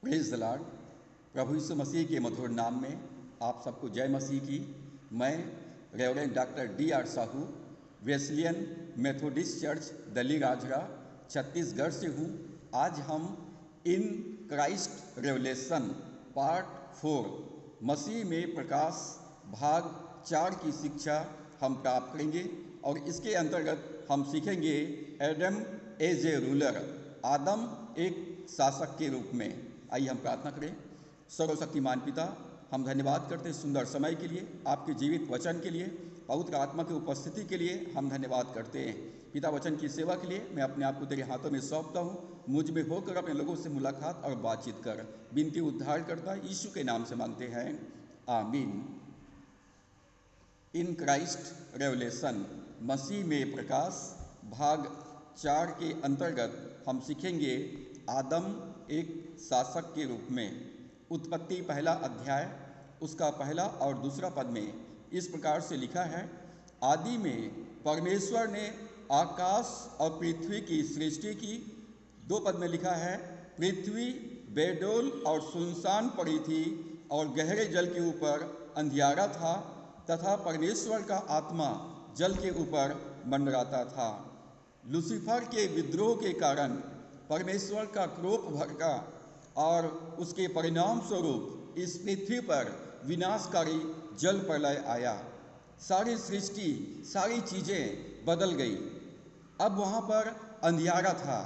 Praise the Lord. प्रभु यीशु मसीह के मधुर नाम में आप सबको जय मसीह की। मैं reverend doctor D.R. Sahu, Wesleyan Methodist church दली राजरा छत्तीसगढ़ से हूँ। आज हम इन क्राइस्ट रेवलेशन पार्ट 4 मसीह में प्रकाश भाग 4 की शिक्षा हम प्राप्त करेंगे और इसके अंतर्गत हम सीखेंगे एडम एज ए रूलर, आदम एक शासक के रूप में। आइए हम प्रार्थना करें। सर्वशक्तिमान पिता, हम धन्यवाद करते हैं सुंदर समय के लिए, आपके जीवित वचन के लिए, पवित्र आत्मा की उपस्थिति के लिए हम धन्यवाद करते हैं। पिता, वचन की सेवा के लिए मैं अपने आप को तेरे हाथों में सौंपता हूँ। मुझ में होकर अपने लोगों से मुलाकात और बातचीत कर। विनती उद्धार करता यीशु के नाम से मांगते हैं, आमीन। इन क्राइस्ट रेवलेशन मसीह में प्रकाश भाग 4 के अंतर्गत हम सीखेंगे आदम एक शासक के रूप में। उत्पत्ति पहला अध्याय उसका पहला और दूसरा पद में इस प्रकार से लिखा है, आदि में परमेश्वर ने आकाश और पृथ्वी की सृष्टि की। 2 पद में लिखा है, पृथ्वी बेडौल और सुनसान पड़ी थी और गहरे जल के ऊपर अंधियारा था तथा परमेश्वर का आत्मा जल के ऊपर मंडराता था। लूसीफर के विद्रोह के कारण परमेश्वर का क्रोध भड़का और उसके परिणाम स्वरूप इस पृथ्वी पर विनाशकारी जल प्रलय आया। सारी सृष्टि, सारी चीज़ें बदल गई। अब वहाँ पर अंधियारा था,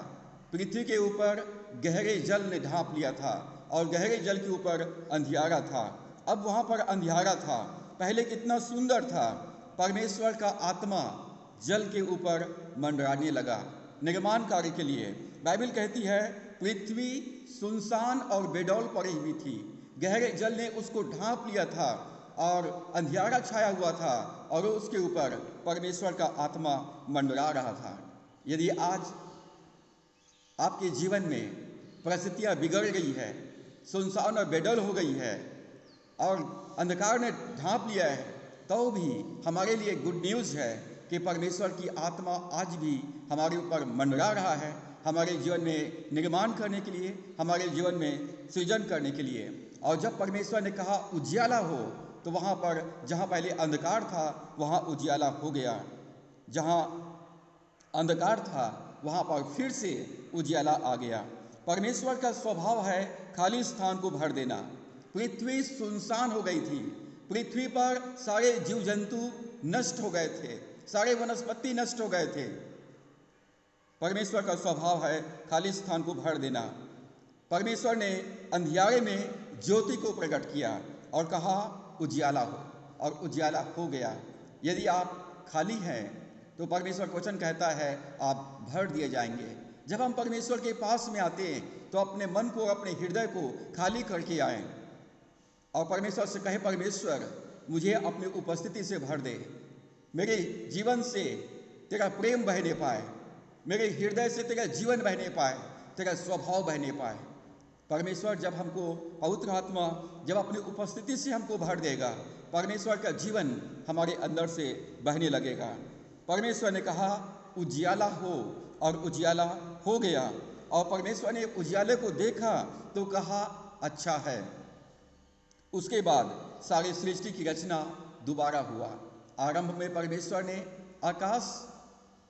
पृथ्वी के ऊपर गहरे जल ने ढांप लिया था और गहरे जल के ऊपर अंधियारा था। अब वहाँ पर अंधियारा था, पहले कितना सुंदर था। परमेश्वर का आत्मा जल के ऊपर मंडराने लगा निर्माण कार्य के लिए। बाइबल कहती है पृथ्वी सुनसान और बेडौल पड़ी हुई थी, गहरे जल ने उसको ढांप लिया था और अंधियारा छाया हुआ था और उसके ऊपर परमेश्वर का आत्मा मंडरा रहा था। यदि आज आपके जीवन में परिस्थितियाँ बिगड़ गई है, सुनसान और बेडौल हो गई है और अंधकार ने ढांप लिया है, तो भी हमारे लिए गुड न्यूज़ है कि परमेश्वर की आत्मा आज भी हमारे ऊपर मंडरा रहा है, हमारे जीवन में निर्माण करने के लिए, हमारे जीवन में सृजन करने के लिए। और जब परमेश्वर ने कहा उजियाला हो, तो वहाँ पर जहाँ पहले अंधकार था वहाँ उजियाला हो गया। जहाँ अंधकार था वहाँ पर फिर से उजियाला आ गया। परमेश्वर का स्वभाव है खाली स्थान को भर देना। पृथ्वी सुनसान हो गई थी, पृथ्वी पर सारे जीव जंतु नष्ट हो गए थे, सारे वनस्पति नष्ट हो गए थे। परमेश्वर का स्वभाव है खाली स्थान को भर देना। परमेश्वर ने अंधियारे में ज्योति को प्रकट किया और कहा उजियाला हो, और उजियाला हो गया। यदि आप खाली हैं तो परमेश्वर का वचन कहता है आप भर दिए जाएंगे। जब हम परमेश्वर के पास में आते हैं तो अपने मन को, अपने हृदय को खाली करके आएँ और परमेश्वर से कहे, परमेश्वर मुझे अपनी उपस्थिति से भर दे, मेरे जीवन से तेरा प्रेम बहने पाए, मेरे हृदय से तेरा जीवन बहने पाए, तेरा स्वभाव बहने पाए। परमेश्वर जब हमको पवित्र आत्मा जब अपनी उपस्थिति से हमको भर देगा, परमेश्वर का जीवन हमारे अंदर से बहने लगेगा। परमेश्वर ने कहा उजियाला हो और उजियाला हो गया। और परमेश्वर ने उजियाले को देखा तो कहा अच्छा है। उसके बाद सारी सृष्टि की रचना दोबारा हुआ। आरंभ में परमेश्वर ने आकाश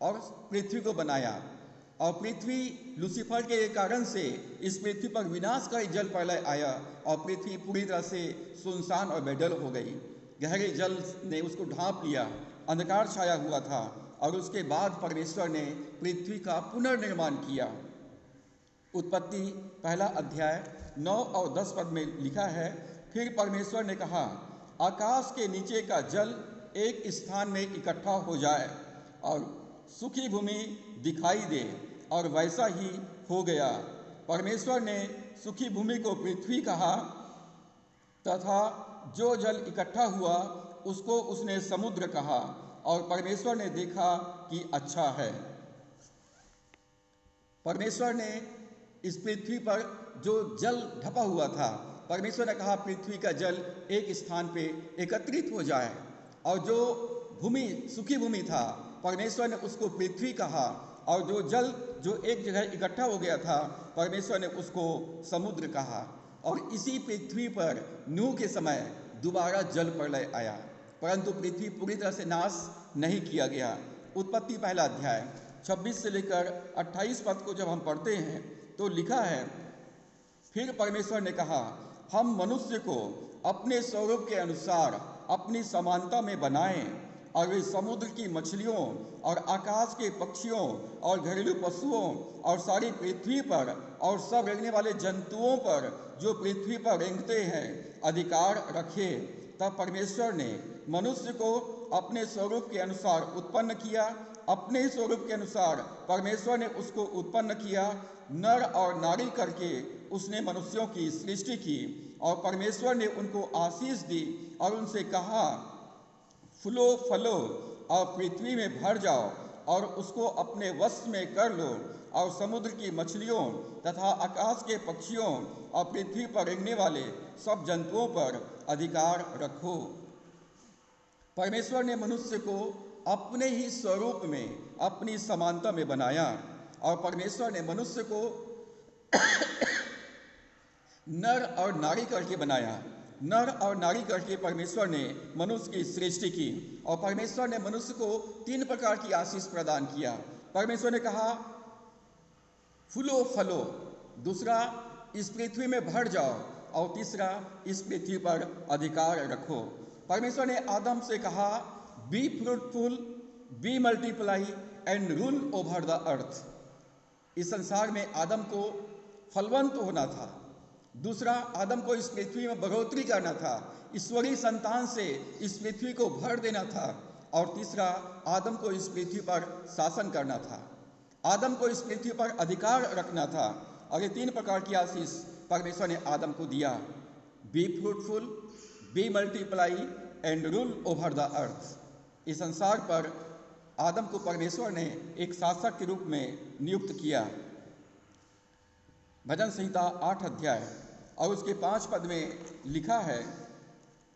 और पृथ्वी को बनाया और पृथ्वी लूसीफर के कारण से इस पृथ्वी पर विनाशकारी जल प्रलय आया और पृथ्वी पूरी तरह से सुनसान और बेडौल हो गई। गहरे जल ने उसको ढांप लिया, अंधकार छाया हुआ था और उसके बाद परमेश्वर ने पृथ्वी का पुनर्निर्माण किया। उत्पत्ति पहला अध्याय 9 और 10 पद में लिखा है, फिर परमेश्वर ने कहा आकाश के नीचे का जल एक स्थान में इकट्ठा हो जाए और सूखी भूमि दिखाई दे, और वैसा ही हो गया। परमेश्वर ने सूखी भूमि को पृथ्वी कहा तथा जो जल इकट्ठा हुआ उसको उसने समुद्र कहा, और परमेश्वर ने देखा कि अच्छा है। परमेश्वर ने इस पृथ्वी पर जो जल ढपा हुआ था, परमेश्वर ने कहा पृथ्वी का जल एक स्थान पे एकत्रित हो जाए, और जो भूमि सूखी भूमि था परमेश्वर ने उसको पृथ्वी कहा और जो जल जो एक जगह इकट्ठा हो गया था, परमेश्वर ने उसको समुद्र कहा। और इसी पृथ्वी पर नूह के समय दोबारा जल प्रलय आया, परंतु पृथ्वी पूरी तरह से नाश नहीं किया गया। उत्पत्ति पहला अध्याय 26 से लेकर 28 पद को जब हम पढ़ते हैं तो लिखा है, फिर परमेश्वर ने कहा, हम मनुष्य को अपने स्वरूप के अनुसार अपनी समानता में बनाएं, और वे समुद्र की मछलियों और आकाश के पक्षियों और घरेलू पशुओं और सारी पृथ्वी पर और सब रेंगने वाले जंतुओं पर जो पृथ्वी पर रेंगते हैं अधिकार रखे। तब परमेश्वर ने मनुष्य को अपने स्वरूप के अनुसार उत्पन्न किया, अपने ही स्वरूप के अनुसार परमेश्वर ने उसको उत्पन्न किया, नर और नारी करके उसने मनुष्यों की सृष्टि की। और परमेश्वर ने उनको आशीष दी और उनसे कहा, फूलो फलो और पृथ्वी में भर जाओ और उसको अपने वश में कर लो, और समुद्र की मछलियों तथा आकाश के पक्षियों और पृथ्वी पर रेंगने वाले सब जंतुओं पर अधिकार रखो। परमेश्वर ने मनुष्य को अपने ही स्वरूप में अपनी समानता में बनाया, और परमेश्वर ने मनुष्य को नर और नारी करके बनाया। नर और नारी करके परमेश्वर ने मनुष्य की सृष्टि की, और परमेश्वर ने मनुष्य को 3 प्रकार की आशीष प्रदान किया। परमेश्वर ने कहा, फूलो फलो, दूसरा इस पृथ्वी में भर जाओ, और तीसरा इस पृथ्वी पर अधिकार रखो। परमेश्वर ने आदम से कहा, be fruitful, be multiply and rule over the earth. इस संसार में आदम को फलवंत होना था। दूसरा, आदम को इस पृथ्वी में बढ़ोतरी करना था, ईश्वरीय संतान से इस पृथ्वी को भर देना था। और तीसरा, आदम को इस पृथ्वी पर शासन करना था, आदम को इस पृथ्वी पर अधिकार रखना था। और ये 3 प्रकार की आशीष परमेश्वर ने आदम को दिया, be fruitful, be multiply and rule over the earth. इस संसार पर आदम को परमेश्वर ने एक शासक के रूप में नियुक्त किया। भजन संहिता 8 अध्याय और उसके 5 पद में लिखा है,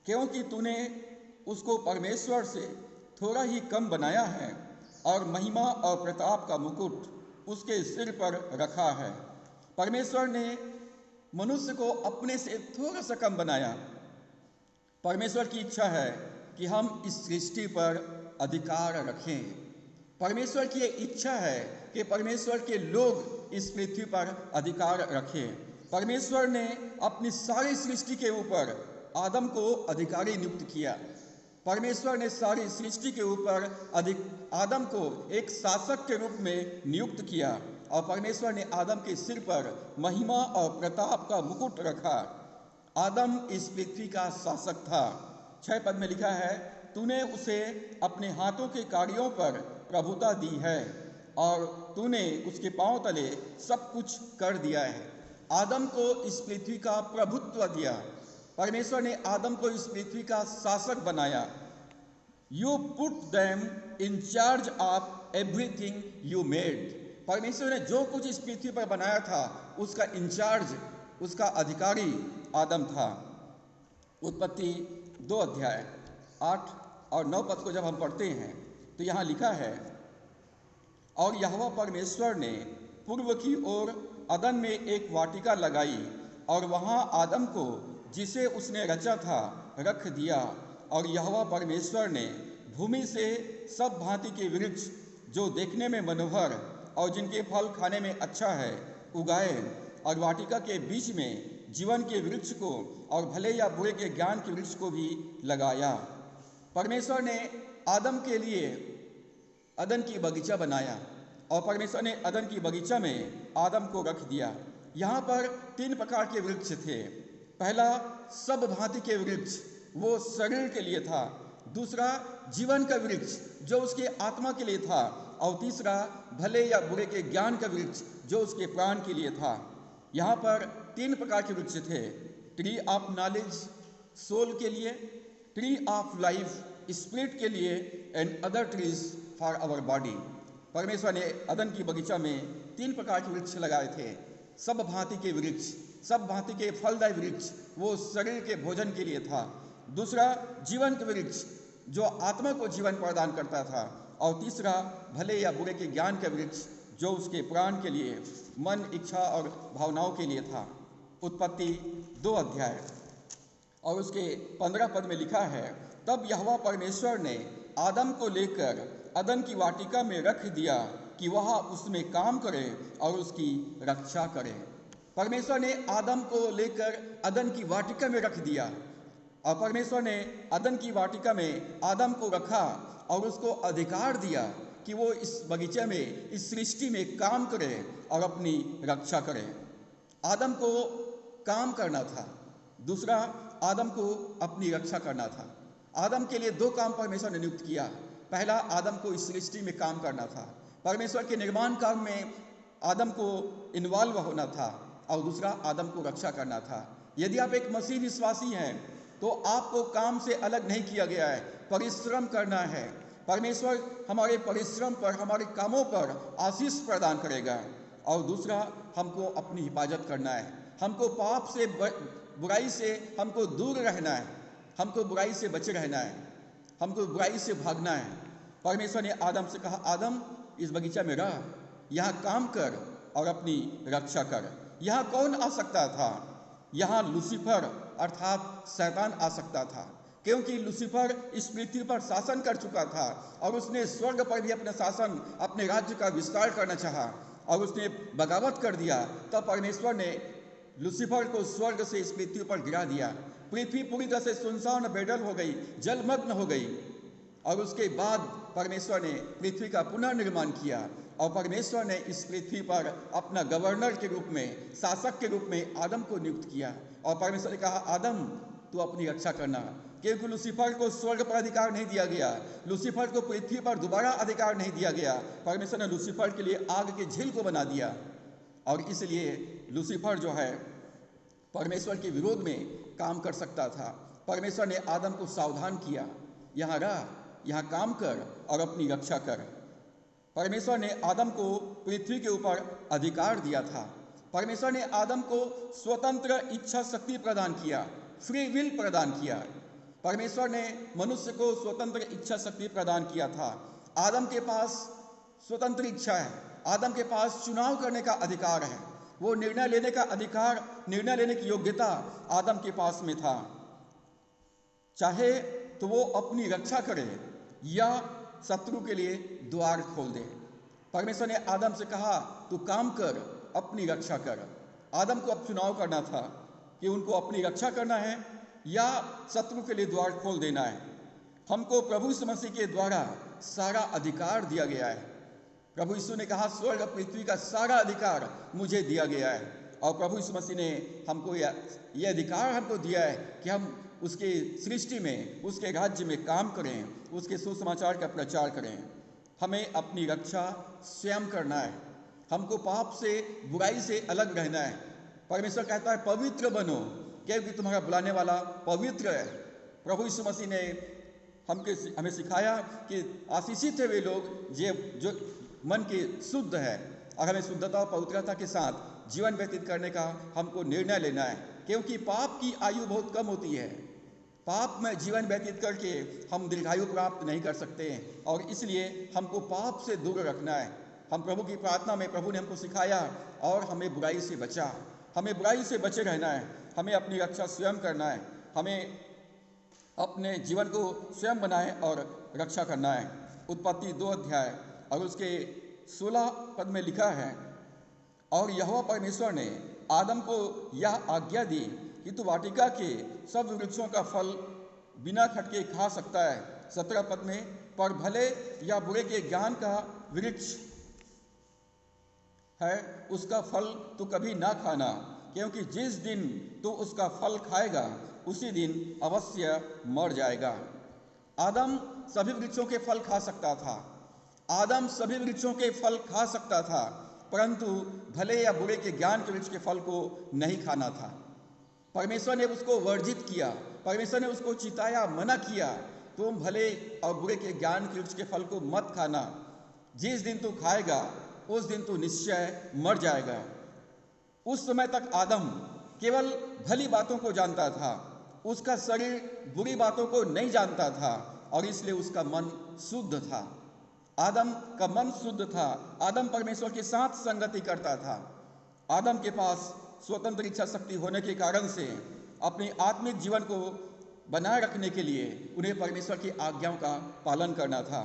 क्योंकि तूने उसको परमेश्वर से थोड़ा ही कम बनाया है और महिमा और प्रताप का मुकुट उसके सिर पर रखा है। परमेश्वर ने मनुष्य को अपने से थोड़ा सा कम बनाया। परमेश्वर की इच्छा है कि हम इस सृष्टि पर अधिकार रखें। परमेश्वर की इच्छा है कि परमेश्वर के लोग इस पृथ्वी पर अधिकार रखें। परमेश्वर ने अपनी सारी सृष्टि के ऊपर आदम को अधिकारी नियुक्त किया। परमेश्वर ने सारी सृष्टि के ऊपर आदम को एक शासक के रूप में नियुक्त किया, और परमेश्वर ने आदम के सिर पर महिमा और प्रताप का मुकुट रखा। आदम इस पृथ्वी का शासक था। 6 पद में लिखा है, तूने उसे अपने हाथों के कार्यों पर प्रभुता दी है और तूने उसके पांव तले सब कुछ कर दिया है। आदम को इस पृथ्वी का प्रभुत्व दिया। परमेश्वर ने आदम को इस पृथ्वी का शासक बनाया। You put them in charge of everything you made. परमेश्वर ने जो कुछ इस पृथ्वी पर बनाया था उसका इंचार्ज, उसका अधिकारी आदम था। उत्पत्ति 2 अध्याय 8 और 9 पद को जब हम पढ़ते हैं तो यहाँ लिखा है, और यहोवा परमेश्वर ने पूर्व की ओर अदन में एक वाटिका लगाई और वहाँ आदम को जिसे उसने रचा था रख दिया। और यहोवा परमेश्वर ने भूमि से सब भांति के वृक्ष जो देखने में मनोहर और जिनके फल खाने में अच्छा है उगाए, और वाटिका के बीच में जीवन के वृक्ष को और भले या बुरे के ज्ञान के वृक्ष को भी लगाया। परमेश्वर ने आदम के लिए अदन की बगीचा बनाया, और परमेश्वर ने अदन की बगीचा में आदम को रख दिया। यहाँ पर 3 प्रकार के वृक्ष थे। पहला, सब भांति के वृक्ष, वो शरीर के लिए था। दूसरा, जीवन का वृक्ष जो उसके आत्मा के लिए था। और तीसरा, भले या बुरे के ज्ञान का वृक्ष जो उसके प्राण के लिए था। यहाँ पर 3 प्रकार के वृक्ष थे, ट्री ऑफ नॉलेज सोल के लिए, ट्री ऑफ लाइफ स्पिरिट के लिए, and other trees for our body. परमेश्वर ने अदन की बगीचा में 3 प्रकार के वृक्ष लगाए थे। सब भांति के वृक्ष, सब भांति के फलदायी वृक्ष वो शरीर के भोजन के लिए था। दूसरा, जीवन के वृक्ष जो आत्मा को जीवन प्रदान करता था। और तीसरा, भले या बुरे के ज्ञान का वृक्ष जो उसके प्राण के लिए, मन, इच्छा और भावनाओं के लिए था। उत्पत्ति 2 अध्याय और उसके 15 पद में लिखा है, तब यहोवा परमेश्वर ने आदम को लेकर अदन की वाटिका में रख दिया कि वह उसमें काम करे और उसकी रक्षा करे। परमेश्वर ने आदम को लेकर अदन की वाटिका में रख दिया और परमेश्वर ने अदन की वाटिका में आदम को रखा और उसको अधिकार दिया कि वो इस बगीचे में, इस सृष्टि में काम करे और अपनी रक्षा करे। आदम को काम करना था, दूसरा आदम को अपनी रक्षा करना था। आदम के लिए 2 काम परमेश्वर ने नियुक्त किया। पहला, आदम को इस सृष्टि में काम करना था, परमेश्वर के निर्माण काम में आदम को इन्वॉल्व होना था, और दूसरा आदम को रक्षा करना था। यदि आप एक मसीह विश्वासी हैं तो आपको काम से अलग नहीं किया गया है, परिश्रम करना है। परमेश्वर हमारे परिश्रम पर, हमारे कामों पर आशीष प्रदान करेगा। और दूसरा, हमको अपनी हिफाजत करना है, हमको पाप से, बुराई से हमको दूर रहना है, हमको बुराई से बचे रहना है, हमको बुराई से भागना है। परमेश्वर ने आदम से कहा, आदम इस बगीचा में रह, यहाँ काम कर और अपनी रक्षा कर। यहाँ कौन आ सकता था? यहाँ लूसीफर अर्थात शैतान आ सकता था, क्योंकि लूसीफर इस पृथ्वी पर शासन कर चुका था और उसने स्वर्ग पर भी अपना शासन, अपने राज्य का विस्तार करना चाहा और उसने बगावत कर दिया। तब परमेश्वर ने लूसीफर को स्वर्ग से इस पृथ्वी पर गिरा दिया। पृथ्वी पूरी तरह से सुनसान बेडल हो गई, जलमग्न हो गई। और उसके बाद परमेश्वर ने पृथ्वी का पुनर्निर्माण किया और परमेश्वर ने इस पृथ्वी पर अपना गवर्नर के रूप में, शासक के रूप में आदम को नियुक्त किया। और परमेश्वर ने कहा, आदम तू अपनी रक्षा करना, क्योंकि लूसीफर को स्वर्ग पर अधिकार नहीं दिया गया, लूसीफर को पृथ्वी पर दोबारा अधिकार नहीं दिया गया। परमेश्वर ने लूसीफर के लिए आग के झील को बना दिया और इसलिए लूसीफर जो है परमेश्वर के विरोध में काम कर सकता था। परमेश्वर ने आदम को सावधान किया, यहाँ रह, यहाँ काम कर और अपनी रक्षा कर। परमेश्वर ने आदम को पृथ्वी के ऊपर अधिकार दिया था। परमेश्वर ने आदम को स्वतंत्र इच्छा शक्ति प्रदान किया, फ्री विल प्रदान किया। परमेश्वर ने मनुष्य को स्वतंत्र इच्छा शक्ति प्रदान किया था। आदम के पास स्वतंत्र इच्छा है, आदम के पास चुनाव करने का अधिकार है, वो निर्णय लेने का अधिकार, निर्णय लेने की योग्यता आदम के पास में था। चाहे तो वो अपनी रक्षा करे या शत्रु के लिए द्वार खोल दे। परमेश्वर ने आदम से कहा, तू काम कर, अपनी रक्षा कर। आदम को अब चुनाव करना था कि उनको अपनी रक्षा करना है या शत्रु के लिए द्वार खोल देना है। हमको प्रभु यीशु मसीह के द्वारा सारा अधिकार दिया गया है। प्रभु यीशु ने कहा, स्वर्ग पृथ्वी का सारा अधिकार मुझे दिया गया है। और प्रभु यीशु मसीह ने हमको ये अधिकार हमको दिया है कि हम उसके सृष्टि में, उसके राज्य में काम करें, उसके सुसमाचार का प्रचार करें। हमें अपनी रक्षा स्वयं करना है, हमको पाप से, बुराई से अलग रहना है। परमेश्वर कहता है, पवित्र बनो, क्योंकि तुम्हारा बुलाने वाला पवित्र है। प्रभु यीशु मसीह ने हमें सिखाया कि आशीषित है वे लोग जो मन के शुद्ध है, और हमें शुद्धता और पवित्रता के साथ जीवन व्यतीत करने का हमको निर्णय लेना है, क्योंकि पाप की आयु बहुत कम होती है। पाप में जीवन व्यतीत करके हम दीर्घायु प्राप्त नहीं कर सकते हैं, और इसलिए हमको पाप से दूर रखना है। हम प्रभु की प्रार्थना में प्रभु ने हमको सिखाया, और हमें बुराई से बचा, हमें बुराई से बचे रहना है, हमें अपनी रक्षा स्वयं करना है, हमें अपने जीवन को स्वयं बनाए और रक्षा करना है। उत्पत्ति 2 अध्याय और उसके 16 पद में लिखा है, और यहोवा परमेश्वर ने आदम को यह आज्ञा दी कि तू वाटिका के सब वृक्षों का फल बिना खटके खा सकता है। 17 पद में, पर भले या बुरे के ज्ञान का वृक्ष है उसका फल तू कभी ना खाना, क्योंकि जिस दिन तू उसका फल खाएगा उसी दिन अवश्य मर जाएगा। आदम सभी वृक्षों के फल खा सकता था, आदम सभी वृक्षों के फल खा सकता था, परंतु भले या बुरे के ज्ञान के वृक्ष के फल को नहीं खाना था। परमेश्वर ने उसको वर्जित किया, परमेश्वर ने उसको चिताया, मना किया, तुम भले और बुरे के ज्ञान के वृक्ष के फल को मत खाना, जिस दिन तू खाएगा उस दिन तू निश्चय मर जाएगा। उस समय तक आदम केवल भली बातों को जानता था, उसका शरीर बुरी बातों को नहीं जानता था, और इसलिए उसका मन शुद्ध था। आदम का मन शुद्ध था, आदम परमेश्वर के साथ संगति करता था। आदम के पास स्वतंत्र इच्छा शक्ति होने के कारण से अपने आत्मिक जीवन को बनाए रखने के लिए उन्हें परमेश्वर की आज्ञाओं का पालन करना था।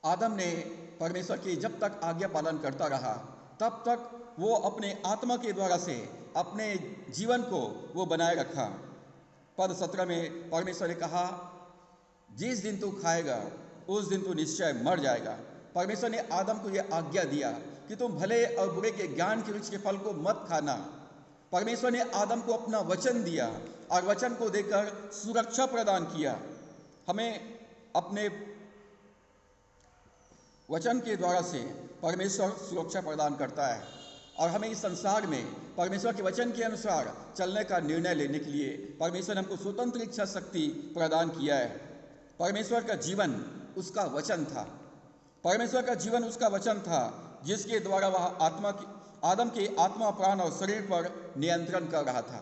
आदम ने परमेश्वर की जब तक आज्ञा पालन करता रहा तब तक वो अपने आत्मा के द्वारा से अपने जीवन को वो बनाए रखा। पद 17 में परमेश्वर ने कहा, जिस दिन तू खाएगा उस दिन तू निश्चय मर जाएगा। परमेश्वर ने आदम को यह आज्ञा दिया कि तुम भले और बुरे के ज्ञान के वृक्ष के फल को मत खाना। परमेश्वर ने आदम को अपना वचन दिया और वचन को देकर सुरक्षा प्रदान किया। हमें अपने वचन के द्वारा से परमेश्वर सुरक्षा प्रदान करता है और हमें इस संसार में परमेश्वर के वचन के अनुसार चलने का निर्णय लेने के लिए परमेश्वर ने हमको स्वतंत्र इच्छा शक्ति प्रदान किया है। परमेश्वर का जीवन उसका वचन था। परमेश्वर का जीवन उसका वचन था जिसके द्वारा वह आदम के आत्मा, प्राण और शरीर पर नियंत्रण कर रहा था।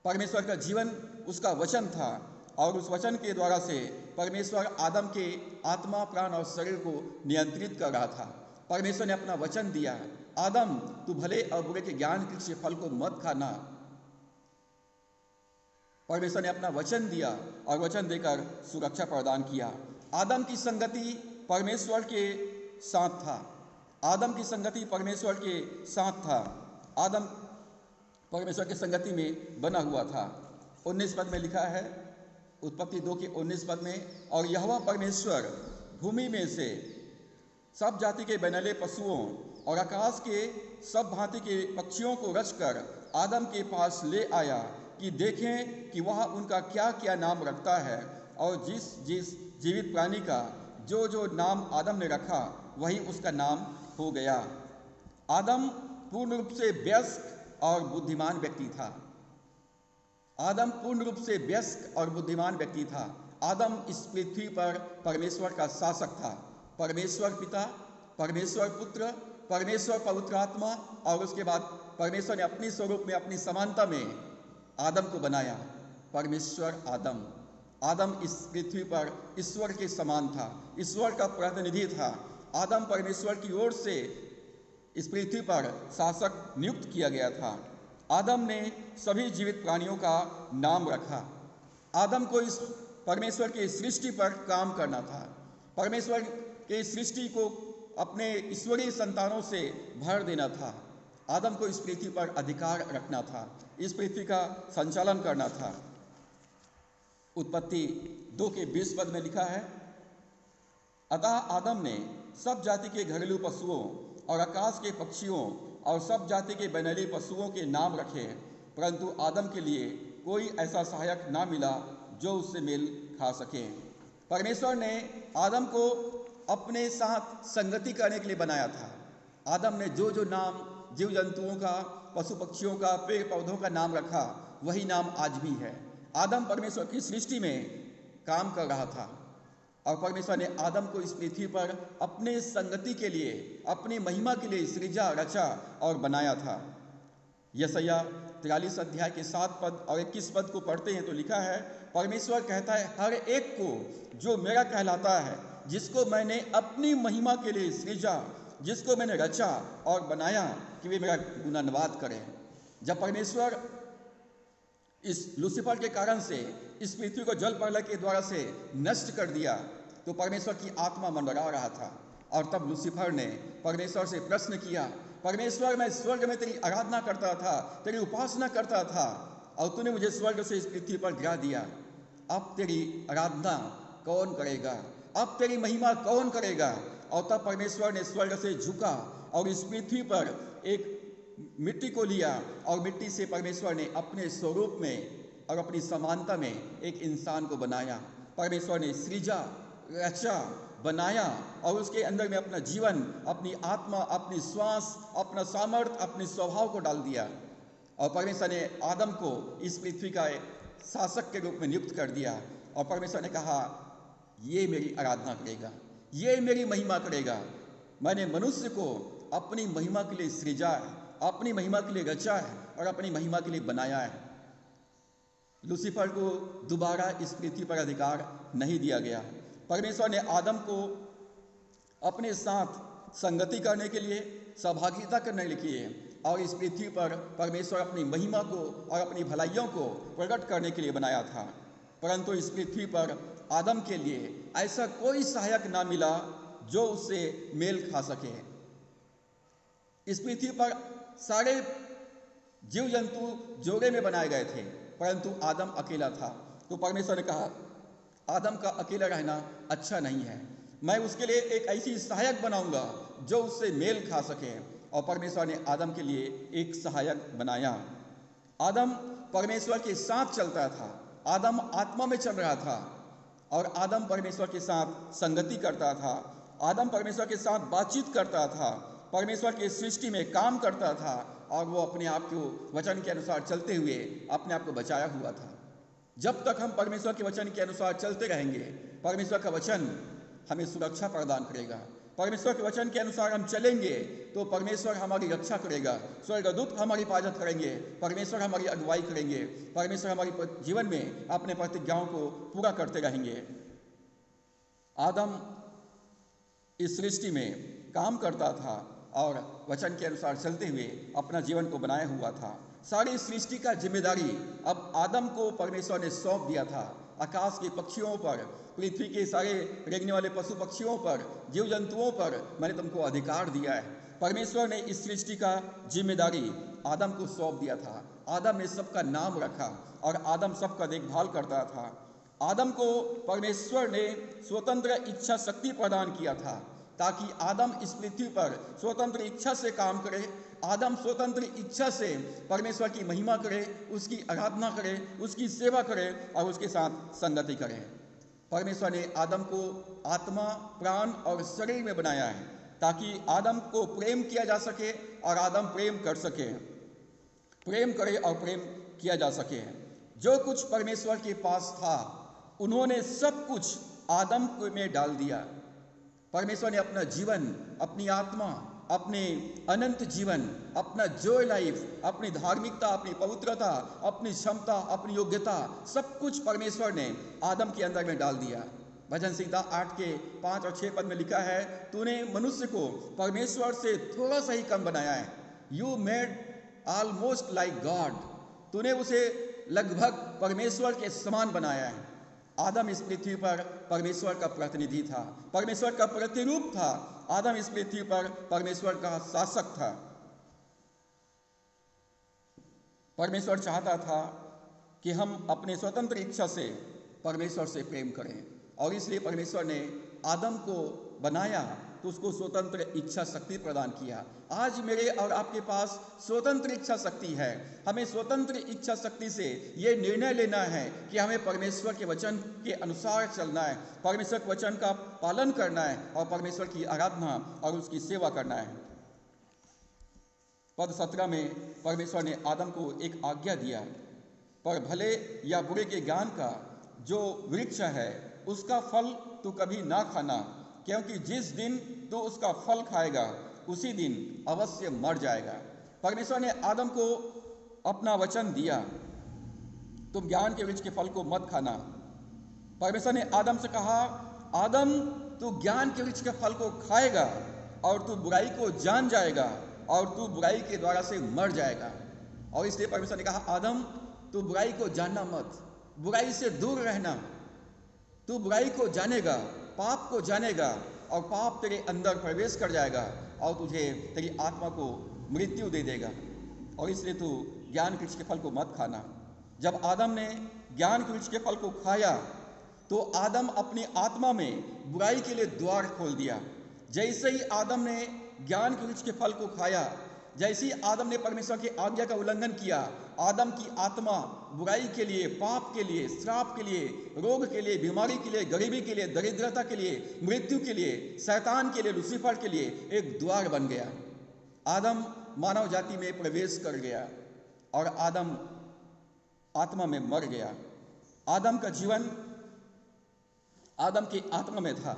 परमेश्वर का जीवन उसका वचन था और उस वचन के द्वारा से परमेश्वर आदम के आत्मा, प्राण और शरीर को नियंत्रित कर रहा था। परमेश्वर ने अपना वचन दिया, आदम तू भले और बुरे के ज्ञान के फल को मत खाना। परमेश्वर ने अपना वचन दिया और वचन देकर सुरक्षा प्रदान किया। आदम की संगति परमेश्वर के साथ था। आदम की संगति परमेश्वर के साथ था। आदम परमेश्वर की संगति में बना हुआ था। 19 पद में लिखा है, उत्पत्ति 2 के 19 पद में, और यहोवा परमेश्वर भूमि में से सब जाति के बनैले पशुओं और आकाश के सब भांति के पक्षियों को रचकर आदम के पास ले आया कि देखें कि वह उनका क्या क्या नाम रखता है। और जिस जिस जीवित प्राणी का जो जो नाम आदम ने रखा वही उसका नाम हो गया। आदम पूर्ण रूप से वयस्क और बुद्धिमान व्यक्ति था। आदम पूर्ण रूप से वयस्क और बुद्धिमान व्यक्ति था। आदम इस पृथ्वी पर परमेश्वर का शासक था। परमेश्वर पिता, परमेश्वर पुत्र, परमेश्वर पवित्र आत्मा, और उसके बाद परमेश्वर ने अपनी स्वरूप में, अपनी समानता में आदम को बनाया। परमेश्वर आदम इस पृथ्वी पर ईश्वर के समान था, ईश्वर का प्रतिनिधि था। आदम परमेश्वर की ओर से इस पृथ्वी पर शासक नियुक्त किया गया था। आदम ने सभी जीवित प्राणियों का नाम रखा। आदम को इस परमेश्वर की सृष्टि पर काम करना था। परमेश्वर के सृष्टि को अपने ईश्वरीय संतानों से भर देना था। आदम को इस पृथ्वी पर अधिकार रखना था, इस पृथ्वी का संचालन करना था। उत्पत्ति 2 के 20 पद में लिखा है, अतः आदम ने सब जाति के घरेलू पशुओं और आकाश के पक्षियों और सब जाति के बनैले पशुओं के नाम रखे, परंतु आदम के लिए कोई ऐसा सहायक ना मिला जो उससे मेल खा सके। परमेश्वर ने आदम को अपने साथ संगति करने के लिए बनाया था। आदम ने जो जो नाम जीव जंतुओं का, पशु पक्षियों का, पेड़ पौधों का नाम रखा वही नाम आज भी है। आदम परमेश्वर की सृष्टि में काम कर रहा था और परमेश्वर ने आदम को इस पृथ्वी पर अपने संगति के लिए, अपनी महिमा के लिए सृजा, रचा और बनाया था। यशायाह 43 अध्याय के 7 पद और 21 पद को पढ़ते हैं तो लिखा है, परमेश्वर कहता है, हर एक को जो मेरा कहलाता है, जिसको मैंने अपनी महिमा के लिए सृजा, जिसको मैंने रचा और बनाया, कि वे मेरा गुणगान करें। जब परमेश्वर इस लूसीफर के कारण से इस पृथ्वी को जल प्रलय के द्वारा से नष्ट कर दिया तो परमेश्वर की आत्मा मंडरा रहा था। और तब लूसीफर ने परमेश्वर से प्रश्न किया, परमेश्वर मैं स्वर्ग में तेरी आराधना करता था, तेरी उपासना करता था, और तूने मुझे स्वर्ग से इस पृथ्वी पर गिरा दिया। अब तेरी आराधना कौन करेगा? अब तेरी महिमा कौन करेगा? और तब परमेश्वर ने स्वर्ग से झुका और इस पृथ्वी पर एक मिट्टी को लिया और मिट्टी से परमेश्वर ने अपने स्वरूप में और अपनी समानता में एक इंसान को बनाया। परमेश्वर ने सृजा, रचा, बनाया और उसके अंदर में अपना जीवन, अपनी आत्मा, अपनी श्वास, अपना सामर्थ्य, अपने स्वभाव को डाल दिया। और परमेश्वर ने आदम को इस पृथ्वी का शासक के रूप में नियुक्त कर दिया। और परमेश्वर ने कहा, ये मेरी आराधना करेगा, ये मेरी महिमा करेगा। मैंने मनुष्य को अपनी महिमा के लिए सृजा है, अपनी महिमा के लिए रचा है और अपनी महिमा के लिए बनाया है। लूसीफर को दोबारा इस पृथ्वी पर अधिकार नहीं दिया गया। परमेश्वर ने आदम को अपने साथ संगति करने के लिए, सहभागिता करने के लिए और इस पृथ्वी पर परमेश्वर अपनी महिमा को और अपनी भलाइयों को प्रकट करने के लिए बनाया था। परंतु इस पृथ्वी पर आदम के लिए ऐसा कोई सहायक ना मिला जो उससे मेल खा सके। इस पृथ्वी पर सारे जीव जंतु जोड़े में बनाए गए थे, परंतु आदम अकेला था। तो परमेश्वर ने कहा आदम का अकेला रहना अच्छा नहीं है, मैं उसके लिए एक ऐसी सहायक बनाऊंगा जो उससे मेल खा सके। और परमेश्वर ने आदम के लिए एक सहायक बनाया। आदम परमेश्वर के साथ चलता था, आदम आत्मा में चल रहा था और आदम परमेश्वर के साथ संगति करता था, आदम परमेश्वर के साथ बातचीत करता था, परमेश्वर की सृष्टि में काम करता था और वो अपने आप को वचन के अनुसार चलते हुए अपने आप को बचाया हुआ था। जब तक हम परमेश्वर के वचन के अनुसार चलते रहेंगे, परमेश्वर का वचन हमें सुरक्षा प्रदान करेगा। परमेश्वर के वचन के अनुसार हम चलेंगे तो परमेश्वर हमारी रक्षा करेगा, स्वर्गदूत हमारी हिफाजत करेंगे, परमेश्वर हमारी अगुवाई करेंगे, परमेश्वर हमारी जीवन में अपने प्रतिज्ञाओं को पूरा करते रहेंगे। आदम इस सृष्टि में काम करता था और वचन के अनुसार चलते हुए अपना जीवन को बनाया हुआ था। सारी सृष्टि का जिम्मेदारी अब आदम को परमेश्वर ने सौंप दिया था। आकाश के पक्षियों पर, पृथ्वी के सारे रेंगने वाले पशु पक्षियों पर, जीव जंतुओं पर मैंने तुमको अधिकार दिया है। परमेश्वर ने इस सृष्टि का जिम्मेदारी आदम को सौंप दिया था। आदम ने सबका नाम रखा और आदम सबका देखभाल करता था। आदम को परमेश्वर ने स्वतंत्र इच्छा शक्ति प्रदान किया था ताकि आदम इस पृथ्वी पर स्वतंत्र इच्छा से काम करे, आदम स्वतंत्र इच्छा से परमेश्वर की महिमा करे, उसकी आराधना करे, उसकी सेवा करे और उसके साथ संगति करे। परमेश्वर ने आदम को आत्मा, प्राण और शरीर में बनाया है ताकि आदम को प्रेम किया जा सके और आदम प्रेम कर सके, प्रेम करे और प्रेम किया जा सके। जो कुछ परमेश्वर के पास था उन्होंने सब कुछ आदम में डाल दिया। परमेश्वर ने अपना जीवन, अपनी आत्मा, अपने अनंत जीवन, अपना जॉय लाइफ, अपनी धार्मिकता, अपनी पवित्रता, अपनी क्षमता, अपनी योग्यता, सब कुछ परमेश्वर ने आदम के अंदर में डाल दिया। भजन संहिता 8 के 5 और 6 पद में लिखा है, तूने मनुष्य को परमेश्वर से थोड़ा सा ही कम बनाया है। You made almost like God. तूने उसे लगभग परमेश्वर के समान बनाया है। आदम इस पृथ्वी पर परमेश्वर का प्रतिनिधि था, परमेश्वर का प्रतिरूप था। आदम इस पृथ्वी पर परमेश्वर का शासक था। परमेश्वर चाहता था कि हम अपने स्वतंत्र इच्छा से परमेश्वर से प्रेम करें और इसलिए परमेश्वर ने आदम को बनाया तो उसको स्वतंत्र इच्छा शक्ति प्रदान किया। आज मेरे और आपके पास स्वतंत्र इच्छा शक्ति है। हमें स्वतंत्र इच्छा शक्ति से ये निर्णय लेना है कि हमें परमेश्वर के वचन के अनुसार चलना है, परमेश्वर के वचन का पालन करना है और परमेश्वर की आराधना और उसकी सेवा करना है। पद 17 में परमेश्वर ने आदम को एक आज्ञा दिया, पर भले या बुरे के ज्ञान का जो वृक्ष है उसका फल तू कभी ना खाना, क्योंकि जिस दिन तू उसका फल खाएगा उसी दिन अवश्य मर जाएगा। परमेश्वर ने आदम को अपना वचन दिया, तुम ज्ञान के वृक्ष के फल को मत खाना। परमेश्वर ने आदम से कहा, आदम तू ज्ञान के वृक्ष के फल को खाएगा और तू बुराई को जान जाएगा और तू बुराई के द्वारा से मर जाएगा। और इसलिए परमेश्वर ने कहा, आदम तू बुराई को जानना मत, बुराई से दूर रहना। तू बुराई को जानेगा, पाप को जानेगा और पाप तेरे अंदर प्रवेश कर जाएगा और तुझे तेरी आत्मा को मृत्यु दे देगा। और इसलिए तू ज्ञान वृक्ष के फल को मत खाना। जब आदम ने ज्ञान वृक्ष के फल को खाया तो आदम अपनी आत्मा में बुराई के लिए द्वार खोल दिया। जैसे ही आदम ने ज्ञान वृक्ष के फल को खाया, जैसे ही आदम ने परमेश्वर की आज्ञा का उल्लंघन किया, आदम की आत्मा बुराई के लिए, पाप के लिए, श्राप के लिए, रोग के लिए, बीमारी के लिए, गरीबी के लिए, दरिद्रता के लिए, मृत्यु के लिए, शैतान के लिए, लूसीफर के लिए एक द्वार बन गया। आदम मानव जाति में प्रवेश कर गया और आदम आत्मा में मर गया। आदम का जीवन आदम की आत्मा में था,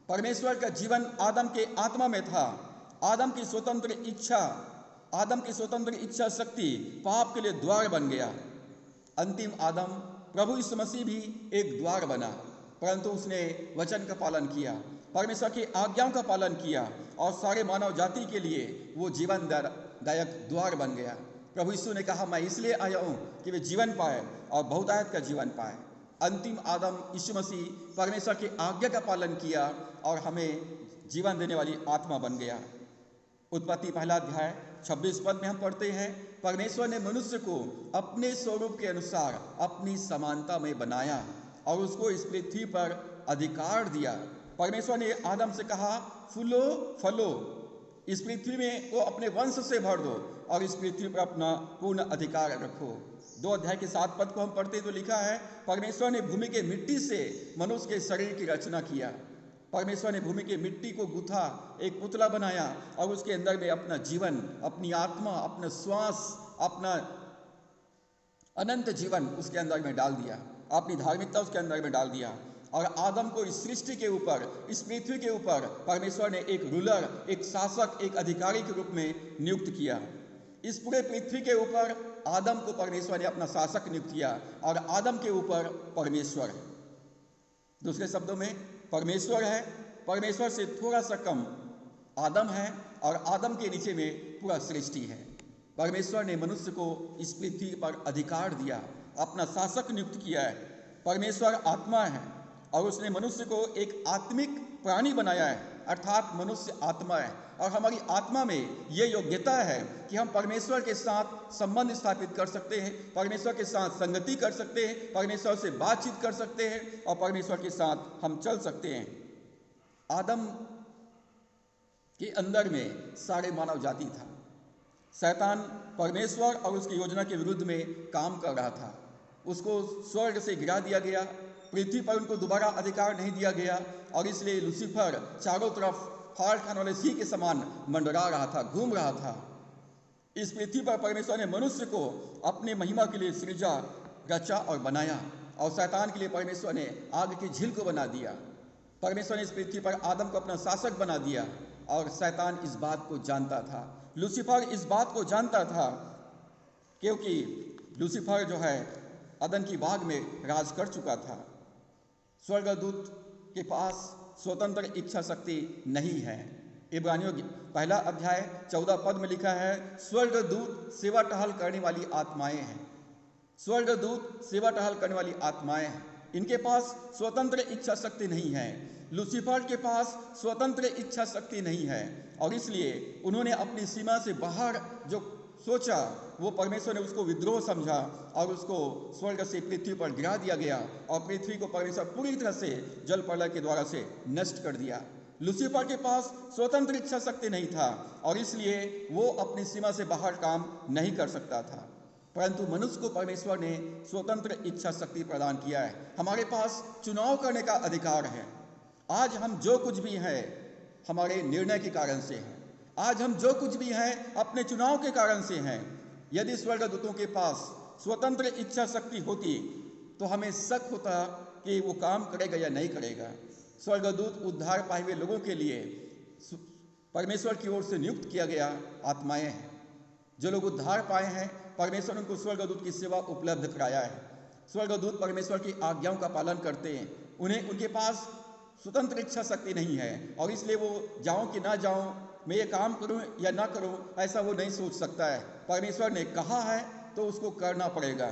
परमेश्वर का जीवन आदम के आत्मा में था। आदम की स्वतंत्र इच्छा शक्ति पाप के लिए द्वार बन गया। अंतिम आदम प्रभु यीशु मसीह भी एक द्वार बना। परंतु उसने वचन का पालन किया, परमेश्वर की आज्ञाओं का पालन किया और सारे मानव जाति के लिए वो जीवन दायक द्वार बन गया। प्रभु यीशु ने कहा, मैं इसलिए आया हूँ कि वे जीवन पाए और बहुतायत का जीवन पाए। अंतिम आदम यीशु मसीह परमेश्वर की आज्ञा का पालन किया और हमें जीवन देने वाली आत्मा बन गया। उत्पत्ति पहला अध्याय 26 पद में हम पढ़ते हैं, परमेश्वर ने मनुष्य को अपने स्वरूप के अनुसार अपनी समानता में बनाया और उसको इस पृथ्वी पर अधिकार दिया। परमेश्वर ने आदम से कहा, फूलो फलो, इस पृथ्वी में को अपने वंश से भर दो और इस पृथ्वी पर अपना पूर्ण अधिकार रखो। 2 अध्याय के 7 पद को हम पढ़ते तो लिखा है, परमेश्वर ने भूमि के मिट्टी से मनुष्य के शरीर की रचना किया। परमेश्वर ने भूमि के मिट्टी को गूथा, एक पुतला बनाया और उसके अंदर में अपना जीवन, अपनी आत्मा, अपना श्वास, अपना अनंत जीवन उसके अंदर में डाल दिया, अपनी धार्मिकता उसके अंदर में डाल दिया। और आदम को इस सृष्टि के ऊपर, इस पृथ्वी के ऊपर परमेश्वर ने एक रूलर, एक शासक, एक अधिकारी के रूप में नियुक्त किया। इस पूरे पृथ्वी के ऊपर आदम को परमेश्वर ने अपना शासक नियुक्त किया और आदम के ऊपर परमेश्वर है। दूसरे शब्दों में परमेश्वर है, परमेश्वर से थोड़ा सा कम आदम है और आदम के नीचे में पूरा सृष्टि है। परमेश्वर ने मनुष्य को इस पृथ्वी पर अधिकार दिया, अपना शासक नियुक्त किया है। परमेश्वर आत्मा है और उसने मनुष्य को एक आत्मिक प्राणी बनाया है, अर्थात मनुष्य आत्मा है और हमारी आत्मा में ये योग्यता है कि हम परमेश्वर के साथ संबंध स्थापित कर सकते हैं, परमेश्वर के साथ संगति कर सकते हैं, परमेश्वर से बातचीत कर सकते हैं और परमेश्वर के साथ हम चल सकते हैं। आदम के अंदर में सारे मानव जाति था। शैतान परमेश्वर और उसकी योजना के विरुद्ध में काम कर रहा था। उसको स्वर्ग से गिरा दिया गया, पृथ्वी पर उनको दोबारा अधिकार नहीं दिया गया और इसलिए लूसीफर चारों तरफ फाड़ खाने वाले सिंह के समान मंडरा रहा था, घूम रहा था। इस पृथ्वी पर परमेश्वर ने मनुष्य को अपने महिमा के लिए सृजा, रचा और बनाया और शैतान के लिए परमेश्वर ने आग की झील को बना दिया। परमेश्वर ने इस पृथ्वी पर आदम को अपना शासक बना दिया और शैतान इस बात को जानता था, लूसीफर इस बात को जानता था, क्योंकि लूसीफर जो है अदन की बाग में राज कर चुका था। स्वर्गदूत के पास स्वतंत्र इच्छा शक्ति नहीं है। इब्रानियों पहला अध्याय 14 पद में लिखा है, स्वर्गदूत सेवा टहल करने वाली आत्माएं हैं। स्वर्गदूत सेवा टहल करने वाली आत्माएं हैं, इनके पास स्वतंत्र इच्छा शक्ति नहीं है। लूसीफर के पास स्वतंत्र इच्छा शक्ति नहीं है और इसलिए उन्होंने अपनी सीमा से बाहर जो सोचा वो परमेश्वर ने उसको विद्रोह समझा और उसको स्वर्ग से पृथ्वी पर गिरा दिया गया और पृथ्वी को परमेश्वर पूरी तरह से जल प्रलय के द्वारा से नष्ट कर दिया। लूसीफर के पास स्वतंत्र इच्छा शक्ति नहीं था और इसलिए वो अपनी सीमा से बाहर काम नहीं कर सकता था, परंतु मनुष्य को परमेश्वर ने स्वतंत्र इच्छा शक्ति प्रदान किया है। हमारे पास चुनाव करने का अधिकार है। आज हम जो कुछ भी हैं हमारे निर्णय के कारण से है। आज हम जो कुछ भी हैं अपने चुनाव के कारण से हैं। यदि स्वर्गदूतों के पास स्वतंत्र इच्छा शक्ति होती तो हमें शक होता कि वो काम करेगा या नहीं करेगा। स्वर्गदूत उद्धार पाए हुए लोगों के लिए परमेश्वर की ओर से नियुक्त किया गया आत्माएं हैं। जो लोग उद्धार पाए हैं परमेश्वर ने उनको स्वर्गदूत की सेवा उपलब्ध कराया है। स्वर्गदूत परमेश्वर की आज्ञाओं का पालन करते हैं। उन्हें उनके पास स्वतंत्र इच्छा शक्ति नहीं है और इसलिए वो जाऊं कि ना जाऊं, मैं ये काम करूं या ना करूं, ऐसा वो नहीं सोच सकता है। परमेश्वर ने कहा है तो उसको करना पड़ेगा।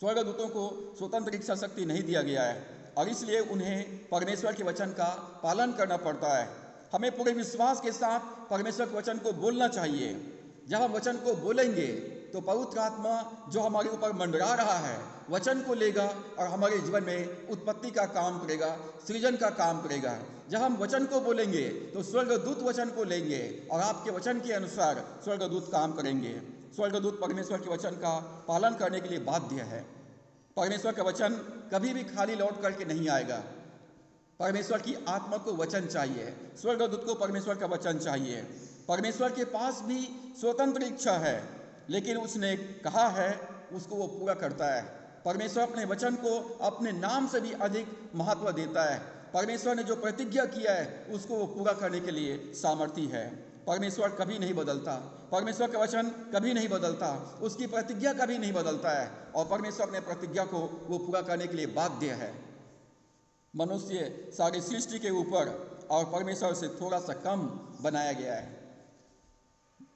स्वर्गदूतों को स्वतंत्र इच्छा शक्ति नहीं दिया गया है और इसलिए उन्हें परमेश्वर के वचन का पालन करना पड़ता है। हमें पूरे विश्वास के साथ परमेश्वर के वचन को बोलना चाहिए। जब हम वचन को बोलेंगे तो पवित्र आत्मा जो हमारे ऊपर मंडरा रहा है वचन को लेगा और हमारे जीवन में उत्पत्ति का काम करेगा, सृजन का काम करेगा। जब हम वचन को बोलेंगे तो स्वर्गदूत वचन को लेंगे और आपके वचन के अनुसार स्वर्गदूत काम करेंगे। स्वर्गदूत परमेश्वर के वचन का पालन करने के लिए बाध्य है। परमेश्वर का वचन कभी भी खाली लौट करके नहीं आएगा। परमेश्वर की आत्मा को वचन चाहिए, स्वर्गदूत को परमेश्वर का वचन चाहिए। परमेश्वर के पास भी स्वतंत्र इच्छा है, लेकिन उसने कहा है उसको वो पूरा करता है। परमेश्वर अपने वचन को अपने नाम से भी अधिक महत्व देता है। परमेश्वर ने जो प्रतिज्ञा किया है उसको वो पूरा करने के लिए सामर्थी है। परमेश्वर कभी नहीं बदलता, परमेश्वर का वचन कभी नहीं बदलता, उसकी प्रतिज्ञा कभी नहीं बदलता है और परमेश्वर अपने प्रतिज्ञा को वो पूरा करने के लिए बाध्य है। मनुष्य सारी सृष्टि के ऊपर और परमेश्वर से थोड़ा सा कम बनाया गया है।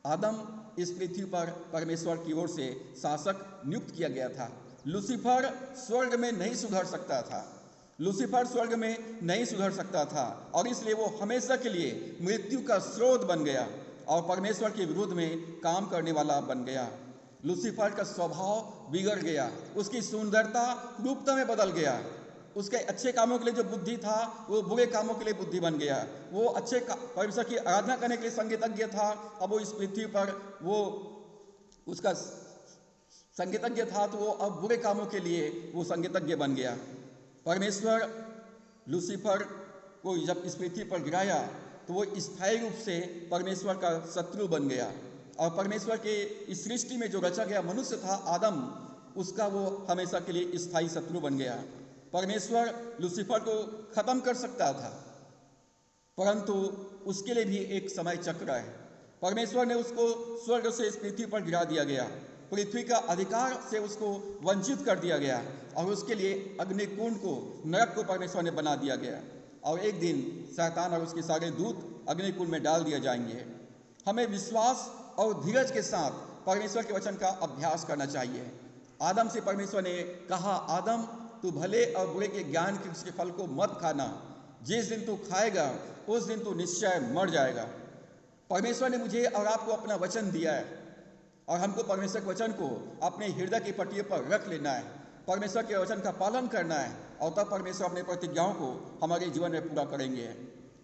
आदम इस पृथ्वी पर परमेश्वर की ओर से शासक नियुक्त किया गया था। लूसीफर स्वर्ग में नहीं सुधर सकता था, लूसीफर स्वर्ग में नहीं सुधर सकता था और इसलिए वो हमेशा के लिए मृत्यु का स्रोत बन गया और परमेश्वर के विरुद्ध में काम करने वाला बन गया। लूसीफर का स्वभाव बिगड़ गया, उसकी सुंदरता रूपता में बदल गया, उसके अच्छे कामों के लिए जो बुद्धि था वो बुरे कामों के लिए बुद्धि बन गया। वो परमेश्वर की आराधना करने के लिए संगीतज्ञ था, अब वो इस पृथ्वी पर वो उसका संगीतज्ञ था, तो वो अब बुरे कामों के लिए वो संगीतज्ञ बन गया। परमेश्वर लूसीफर को जब इस पृथ्वी पर गिराया तो वो स्थायी रूप से परमेश्वर का शत्रु बन गया और परमेश्वर के इस सृष्टि में जो रचा गया मनुष्य था आदम, उसका वो हमेशा के लिए स्थायी शत्रु बन गया। परमेश्वर लूसीफर को खत्म कर सकता था, परंतु उसके लिए भी एक समय चक्र है। परमेश्वर ने उसको स्वर्ग से इस पृथ्वी पर गिरा दिया गया, पृथ्वी का अधिकार से उसको वंचित कर दिया गया और उसके लिए अग्निकुंड को, नरक को परमेश्वर ने बना दिया गया और एक दिन शैतान और उसके सारे दूत अग्निकुंड में डाल दिए जाएंगे। हमें विश्वास और धीरज के साथ परमेश्वर के वचन का अभ्यास करना चाहिए। आदम से परमेश्वर ने कहा, आदम तू भले और बुरे के ज्ञान के उसके फल को मत खाना, जिस दिन तू खाएगा उस दिन तू निश्चय मर जाएगा। परमेश्वर ने मुझे और आपको अपना वचन दिया है और हमको परमेश्वर के वचन को अपने हृदय की पट्टियों पर रख लेना है, परमेश्वर के वचन का पालन करना है और तब परमेश्वर अपने प्रतिज्ञाओं को हमारे जीवन में पूरा करेंगे।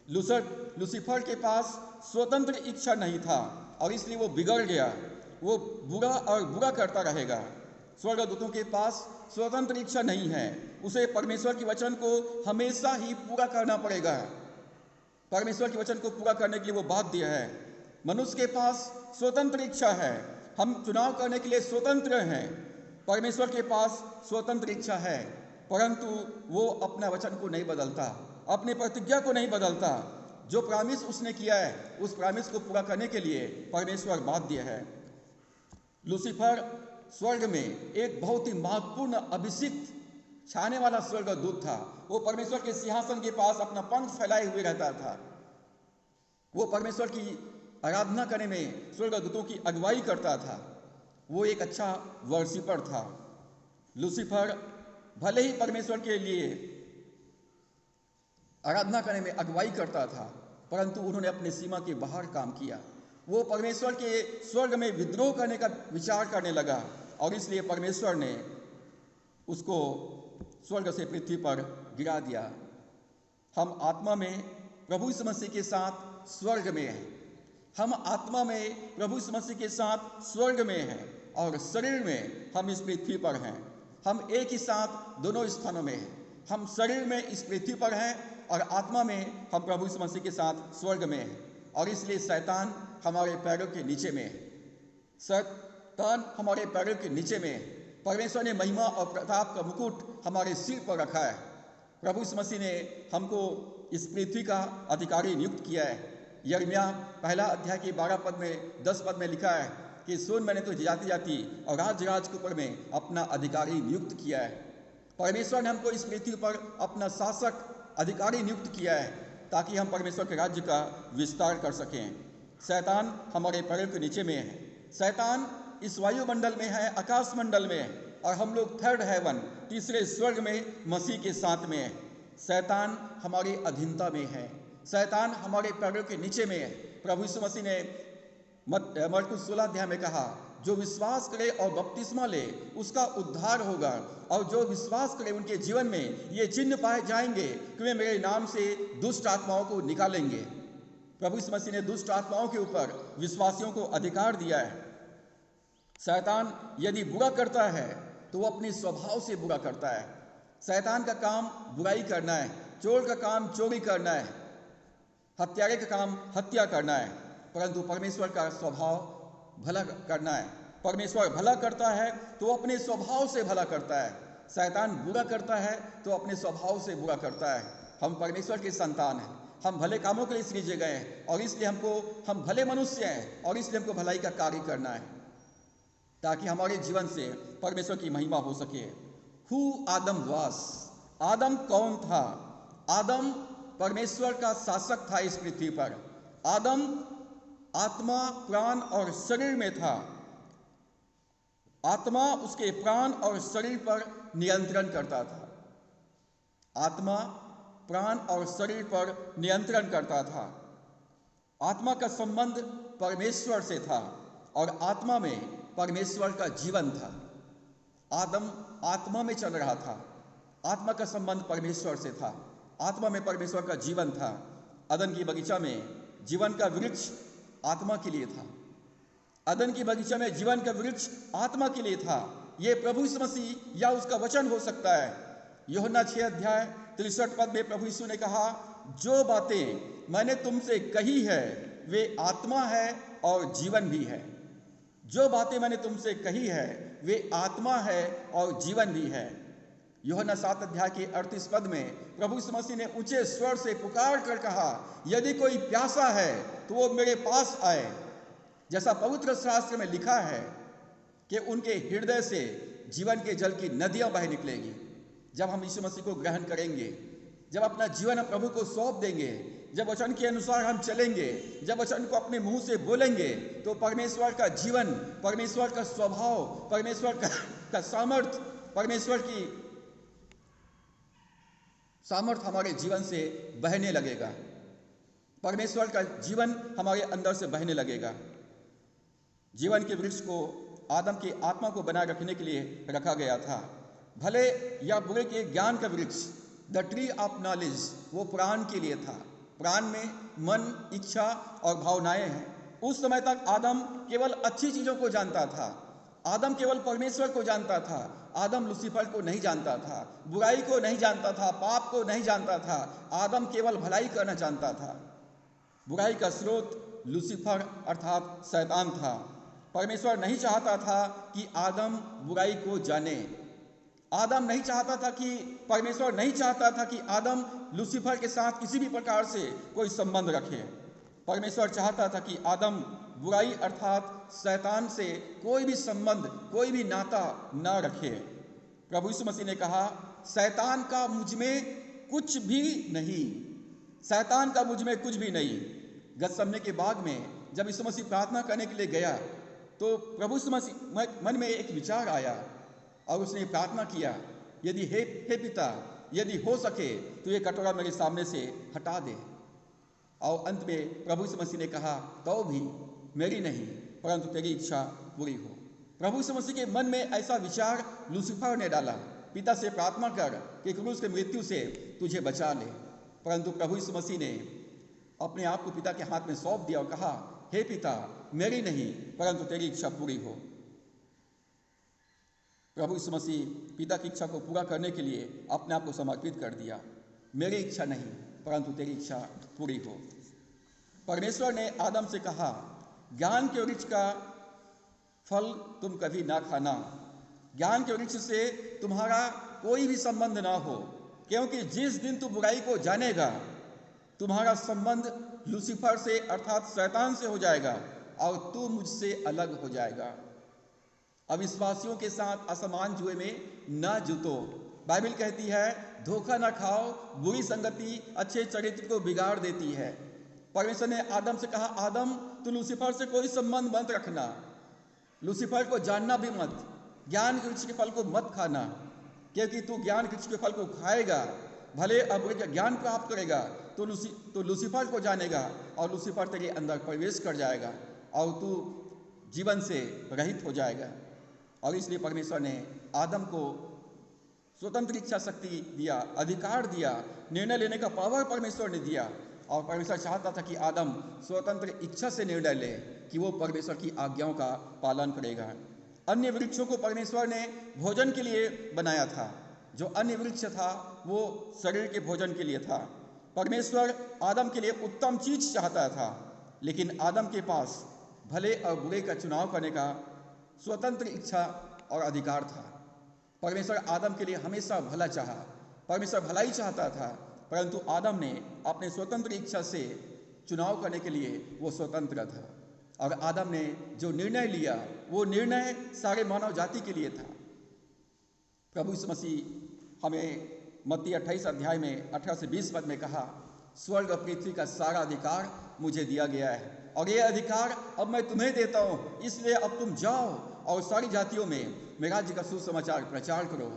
लूसीफर के पास स्वतंत्र इच्छा नहीं था और इसलिए वो बिगड़ गया, वो बुरा और बुरा करता रहेगा। स्वर्गदूतों के पास स्वतंत्र इच्छा नहीं है, उसे परमेश्वर के वचन को हमेशा ही पूरा करना पड़ेगा। परमेश्वर के वचन को पूरा करने के लिए वो बाध्य है। मनुष्य के पास स्वतंत्र इच्छा है, हम चुनाव करने के लिए स्वतंत्र हैं। परमेश्वर के पास स्वतंत्र इच्छा है, परंतु वो अपना वचन को नहीं बदलता, अपनी प्रतिज्ञा को नहीं बदलता। जो प्रामिस उसने किया है उस प्रामिस को पूरा करने के लिए परमेश्वर बाध्य है। लूसीफर स्वर्ग में एक बहुत ही महत्वपूर्ण अभिषिक्त छाने वाला स्वर्गदूत था। वो परमेश्वर के सिंहासन के पास अपना पंख फैलाए हुए रहता था। वो परमेश्वर की आराधना करने में स्वर्गदूतों की अगुवाई करता था। वो एक अच्छा वर्शिपर था। लूसीफर भले ही परमेश्वर के लिए आराधना करने में अगुवाई करता था, परंतु उन्होंने अपने सीमा के बाहर काम किया। वो परमेश्वर के स्वर्ग में विद्रोह करने का विचार करने लगा और इसलिए परमेश्वर ने उसको स्वर्ग से पृथ्वी पर गिरा दिया। हम आत्मा में प्रभु यीशु मसीह के साथ स्वर्ग में हैं। हम आत्मा में प्रभु यीशु मसीह के साथ स्वर्ग में हैं और शरीर में हम इस पृथ्वी पर हैं। हम एक ही साथ दोनों स्थानों में हैं। हम शरीर में इस पृथ्वी पर हैं और आत्मा में हम प्रभु यीशु मसीह के साथ स्वर्ग में हैं और इसलिए शैतान हमारे पैरों के नीचे में है। शैतान हमारे पैरों के नीचे में है। परमेश्वर ने महिमा और प्रताप का मुकुट हमारे सिर पर रखा है। प्रभु यीशु मसीह ने हमको इस पृथ्वी का अधिकारी नियुक्त किया है। यिर्मयाह पहला अध्याय के 12 पद में 10 पद में लिखा है कि सुन, मैंने तुझे जाति जाति और राज राज के ऊपर में अपना अधिकारी नियुक्त किया है। परमेश्वर ने हमको इस पृथ्वी पर अपना शासक अधिकारी नियुक्त किया है ताकि हम परमेश्वर के राज्य का विस्तार कर सकें। शैतान हमारे पैरों के नीचे में है। शैतान इस वायुमंडल में है, आकाश मंडल में है और हम लोग थर्ड हेवन, तीसरे स्वर्ग में मसीह के साथ में है। शैतान हमारी अधीनता में है। शैतान हमारे पैरों के नीचे में है। प्रभु यीशु मसीह ने मरकुस 16 अध्याय में कहा, जो विश्वास करे और बपतिस्मा ले उसका उद्धार होगा और जो विश्वास करे उनके जीवन में ये चिन्ह पाए जाएंगे कि वे मेरे नाम से दुष्ट आत्माओं को निकालेंगे। प्रभु यीशु मसीह ने दुष्ट आत्माओं के ऊपर विश्वासियों को अधिकार दिया है। शैतान यदि बुरा करता है तो वो अपने स्वभाव से बुरा करता है। शैतान का काम बुराई करना है, चोर का काम चोरी करना है, हत्यारे का काम हत्या करना है, परंतु परमेश्वर का स्वभाव भला करना है। परमेश्वर भला करता है तो अपने स्वभाव से भला करता है। शैतान बुरा करता है तो अपने स्वभाव से बुरा करता है। हम परमेश्वर के संतान हैं, हम भले कामों के लिए सृजे गए हैं और इसलिए हम भले मनुष्य हैं और इसलिए हमको भलाई का कार्य करना है ताकि हमारे जीवन से परमेश्वर की महिमा हो सके। हु आदम वास, आदम कौन था? आदम परमेश्वर का शासक था इस पृथ्वी पर। आदम आत्मा, प्राण और शरीर में था। आत्मा उसके प्राण और शरीर पर नियंत्रण करता था। आत्मा, प्राण और शरीर पर नियंत्रण करता था। आत्मा का संबंध परमेश्वर से था और आत्मा में परमेश्वर का जीवन था। आदम आत्मा में चल रहा था। आत्मा का संबंध परमेश्वर से था। आत्मा में परमेश्वर का जीवन था। अदन की बगीचा में जीवन का वृक्ष आत्मा के लिए था। अदन की बगीचा में जीवन का वृक्ष आत्मा के लिए था। यह प्रभु यीशु मसीह या उसका वचन हो सकता है। यूहन्ना 6 अध्याय 63 पद में प्रभु यीशु ने कहा, जो बातें मैंने तुमसे कही है वे आत्मा है और जीवन भी है। जो बातें मैंने तुमसे कही है वे आत्मा है और जीवन भी है। यूहन्ना 7 अध्याय के 38 पद में प्रभु यीशु मसीह ने ऊंचे स्वर से पुकार कर कहा, यदि कोई प्यासा है तो वो मेरे पास आए। जैसा पवित्र शास्त्र में लिखा है कि उनके हृदय से जीवन के जल की नदियां बह निकलेगी। जब हम यीशु मसीह को ग्रहण करेंगे, जब अपना जीवन हम प्रभु को सौंप देंगे, जब वचन के अनुसार हम चलेंगे, जब वचन को अपने मुंह से बोलेंगे, तो परमेश्वर का जीवन, परमेश्वर का स्वभाव, परमेश्वर का सामर्थ, परमेश्वर की सामर्थ हमारे जीवन से बहने लगेगा। परमेश्वर का जीवन हमारे अंदर से बहने लगेगा। जीवन के वृक्ष को आदम की आत्मा को बनाए रखने के लिए रखा गया था। भले या बुरे के ज्ञान का वृक्ष, द ट्री ऑफ नॉलेज, वो प्राण के लिए था। प्राण में मन, इच्छा और भावनाएं हैं। उस समय तक आदम केवल अच्छी चीजों को जानता था। आदम केवल परमेश्वर को जानता था। आदम लूसीफर को नहीं जानता था, बुराई को नहीं जानता था, पाप को नहीं जानता था। आदम केवल भलाई करना जानता था। बुराई का स्रोत लूसीफर अर्थात शैतान था। परमेश्वर नहीं चाहता था कि आदम बुराई को जाने। आदम नहीं चाहता था कि परमेश्वर नहीं चाहता था कि आदम लूसीफर के साथ किसी भी प्रकार से कोई संबंध रखे। परमेश्वर चाहता था कि आदम बुराई अर्थात शैतान से कोई भी संबंध, कोई भी नाता न रखे। प्रभु यीशु मसीह ने कहा, शैतान का मुझ में कुछ भी नहीं, शैतान का मुझ में कुछ भी नहीं। गतसमने के बाग में जब यीशु मसीह प्रार्थना करने के लिए गया तो प्रभु यीशु मसीह मन में एक विचार आया और उसने प्रार्थना किया, यदि हे पिता, यदि हो सके तो ये कटोरा मेरे सामने से हटा दे। और अंत में प्रभु यीशु मसीह ने कहा, तो भी मेरी नहीं परंतु तेरी इच्छा पूरी हो। प्रभु यीशु मसीह के मन में ऐसा विचार लूसीफर ने डाला, पिता से प्रार्थना कर कि क्रूस की मृत्यु से तुझे बचा ले। परंतु प्रभु यीशु मसीह ने अपने आप को पिता के हाथ में सौंप दिया और कहा, हे पिता, मेरी नहीं परंतु तेरी इच्छा पूरी हो। प्रभु यीशु मसीह पिता की इच्छा को पूरा करने के लिए अपने आप को समर्पित कर दिया। मेरी इच्छा नहीं परंतु तेरी इच्छा पूरी हो। परमेश्वर ने आदम से कहा, ज्ञान के वृक्ष का फल तुम कभी ना खाना। ज्ञान के वृक्ष से तुम्हारा कोई भी संबंध ना हो, क्योंकि जिस दिन तू बुराई को जानेगा तुम्हारा संबंध लूसीफर से अर्थात शैतान से हो जाएगा और तू मुझसे अलग हो जाएगा। अविश्वासियों के साथ असमान जुए में न जुतो। बाइबल कहती है, धोखा ना खाओ, बुरी संगति अच्छे चरित्र को बिगाड़ देती है। परमेश्वर ने आदम से कहा, आदम तू लूसीफर से कोई संबंध मत रखना, लूसीफर को जानना भी मत, ज्ञान के वृक्ष के फल को मत खाना, क्योंकि तू ज्ञान के वृक्ष के फल को खाएगा, भले अब ज्ञान प्राप्त करेगा तो लूसीफर को जानेगा और लूसीफर तेरे अंदर प्रवेश कर जाएगा और तू जीवन से रहित हो जाएगा। और इसलिए परमेश्वर ने आदम को स्वतंत्र इच्छा शक्ति दिया, अधिकार दिया, निर्णय लेने का पावर परमेश्वर ने दिया। और परमेश्वर चाहता था कि आदम स्वतंत्र इच्छा से निर्णय ले कि वो परमेश्वर की आज्ञाओं का पालन करेगा। अन्य वृक्षों को परमेश्वर ने भोजन के लिए बनाया था। जो अन्य वृक्ष था वो शरीर के भोजन के लिए था। परमेश्वर आदम के लिए उत्तम चीज चाहता था, लेकिन आदम के पास भले और बुरे का चुनाव करने का स्वतंत्र इच्छा और अधिकार था। परमेश्वर आदम के लिए हमेशा भला चाहा, परमेश्वर भलाई चाहता था, परंतु आदम ने अपने स्वतंत्र इच्छा से चुनाव करने के लिए वो स्वतंत्र था। और आदम ने जो निर्णय लिया वो निर्णय सारे मानव जाति के लिए था। प्रभु यीशु मसीह हमें मत्ती 28 अध्याय में 18 से 20 पद में कहा, स्वर्ग और पृथ्वी का सारा अधिकार मुझे दिया गया है और ये अधिकार अब मैं तुम्हें देता हूँ, इसलिए अब तुम जाओ और सारी जातियों में मेरे राज्य का सुसमाचार प्रचार करो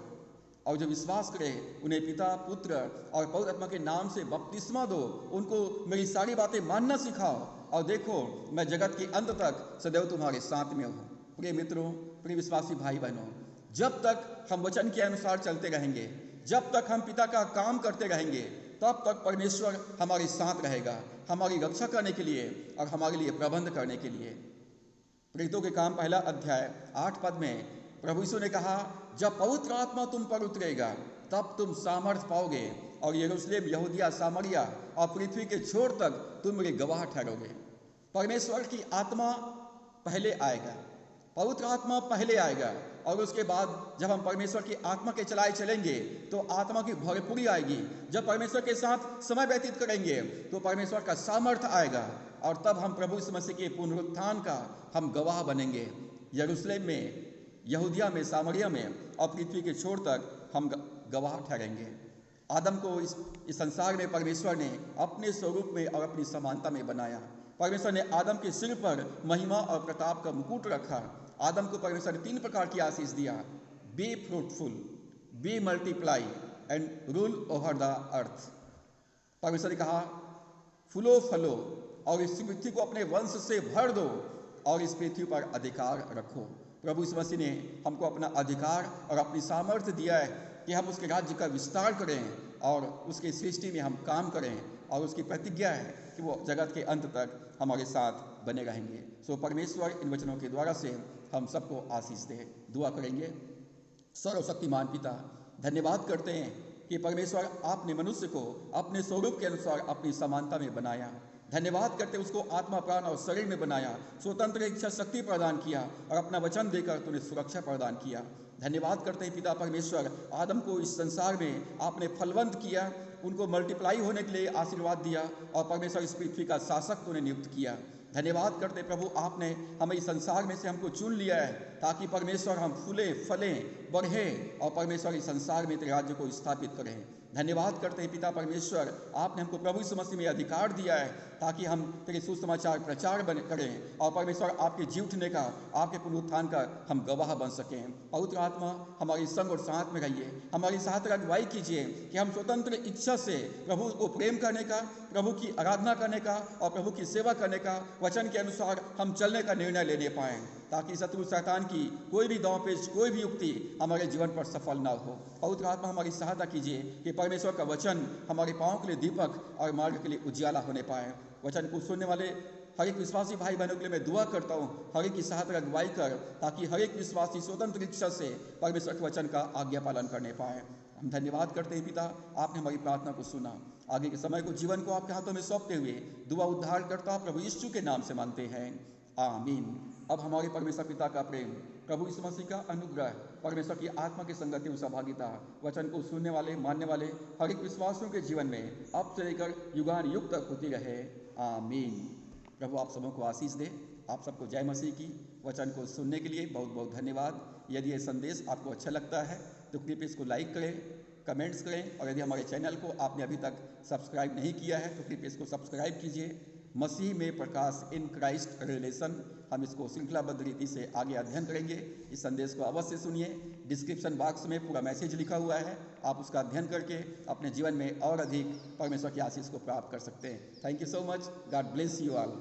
और जो विश्वास करे उन्हें पिता, पुत्र और पवित्र आत्मा के नाम से बपतिस्मा दो, उनको मेरी सारी बातें मानना सिखाओ और देखो मैं जगत के अंत तक सदैव तुम्हारे साथ में हूँ। प्रिय मित्रों, प्रिय विश्वासी भाई बहनों, जब तक हम वचन के अनुसार चलते रहेंगे, जब तक हम पिता का काम करते रहेंगे, तब तक परमेश्वर हमारे साथ रहेगा, हमारी रक्षा करने के लिए और हमारे लिए प्रबंध करने के लिए। प्रेरितों के काम 1 अध्याय 8 पद में प्रभु यीशु ने कहा, जब पवित्र आत्मा तुम पर उतरेगा तब तुम सामर्थ पाओगे और यरूशलेम, यहूदिया, सामरिया और पृथ्वी के छोर तक तुम मेरे गवाह ठहरोगे। परमेश्वर की आत्मा पहले आएगा, पवित्र आत्मा पहले आएगा और उसके बाद जब हम परमेश्वर की आत्मा के चलाए चलेंगे तो आत्मा की भरपूरी आएगी। जब परमेश्वर के साथ समय व्यतीत करेंगे तो परमेश्वर का सामर्थ्य आएगा और तब हम प्रभु यीशु मसीह के पुनरुत्थान का हम गवाह बनेंगे। यरूशलेम में, यहूदिया में, सामरिया में और पृथ्वी के छोर तक हम गवाह ठहरेंगे। आदम को इस संसार में परमेश्वर ने अपने स्वरूप में और अपनी समानता में बनाया। परमेश्वर ने आदम के सिर पर महिमा और प्रताप का मुकुट रखा। आदम को परमेश्वर ने 3 प्रकार की आशीष दिया, be fruitful, be multiply and rule over the earth. परमेश्वर ने कहा, फूलो फलो और इस पृथ्वी को अपने वंश से भर दो और इस पृथ्वी पर अधिकार रखो। प्रभु यीशु मसीह ने हमको अपना अधिकार और अपनी सामर्थ्य दिया है कि हम उसके राज्य का विस्तार करें और उसकी सृष्टि में हम काम करें और उसकी प्रतिज्ञा है कि वो जगत के अंत तक हमारे साथ बने रहेंगे। सो परमेश्वर इन वचनों के द्वारा से हम सबको आशीष दे। दुआ करेंगे। सर्वशक्तिमान पिता, धन्यवाद करते हैं कि परमेश्वर आपने मनुष्य को अपने स्वरूप के अनुसार अपनी समानता में बनाया। धन्यवाद करते उसको आत्मा, प्राण और शरीर में बनाया, स्वतंत्र इच्छा शक्ति प्रदान किया और अपना वचन देकर तूने सुरक्षा प्रदान किया। धन्यवाद करते हैं पिता परमेश्वर, आदम को इस संसार में आपने फलवंत किया, उनको मल्टीप्लाई होने के लिए आशीर्वाद दिया और परमेश्वर इस पृथ्वी का शासक तूने नियुक्त किया। धन्यवाद करते प्रभु, आपने हमें इस संसार में से हमको चुन लिया है ताकि परमेश्वर हम फूले, फलें, बढ़ें और परमेश्वर इस संसार में तेरे राज्य को स्थापित करें। धन्यवाद करते हैं पिता परमेश्वर, आपने हमको प्रभु यीशु मसीह में अधिकार दिया है ताकि हम तेरे सुसमाचार प्रचार करें और परमेश्वर आपके जी उठने का, आपके पुनरुत्थान का हम गवाह बन सकें। पवित्र आत्मा हमारी संग और साथ में रहिए, हमारी साथ अगुवाई कीजिए कि हम स्वतंत्र इच्छा से प्रभु को प्रेम करने का, प्रभु की आराधना करने का और प्रभु की सेवा करने का, वचन के अनुसार हम चलने का निर्णय लेने पाएँ ताकि शत्रु शैतान की कोई भी दांव पेच, कोई भी युक्ति हमारे जीवन पर सफल ना हो। पवित्र आत्मा हमारी सहायता कीजिए कि परमेश्वर का वचन हमारे पाँव के लिए दीपक और मार्ग के लिए उजियाला होने पाए। वचन को सुनने वाले हर एक विश्वासी भाई बहनों के लिए मैं दुआ करता हूँ, हर एक की सहायता अगुवाई कर ताकि हर एक विश्वासी स्वतंत्र इच्छा से परमेश्वर के वचन का आज्ञा पालन करने पाए। हम धन्यवाद करते हैं पिता, आपने हमारी प्रार्थना को सुना। आगे के समय को, जीवन को आपके हाथों में सौंपते हुए दुआ उद्धार करता प्रभु यीशु के नाम से मांगते हैं, आमीन। अब हमारे परमेश्वर पिता का प्रेम, प्रभु यीशु मसीह का अनुग्रह, परमेश्वर की आत्मा की संगति और सहभागिता वचन को सुनने वाले, मानने वाले हर एक विश्वासियों के जीवन में अब से लेकर युगान युग तक होती रहे, आमीन। प्रभु आप सबों को आशीष दे। आप सबको जय मसीह की। वचन को सुनने के लिए बहुत बहुत धन्यवाद। यदि ये संदेश आपको अच्छा लगता है तो कृपया इसको लाइक करें, कमेंट्स करें और यदि हमारे चैनल को आपने अभी तक सब्सक्राइब नहीं किया है तो कृपया इसको सब्सक्राइब कीजिए। मसीह में प्रकाश, इन क्राइस्ट रिलेशन, हम इसको श्रृंखलाबद्ध रीति से आगे अध्ययन करेंगे। इस संदेश को अवश्य सुनिए। डिस्क्रिप्शन बॉक्स में पूरा मैसेज लिखा हुआ है, आप उसका अध्ययन करके अपने जीवन में और अधिक परमेश्वर की आशीष को प्राप्त कर सकते हैं। Thank you so much. God bless you all.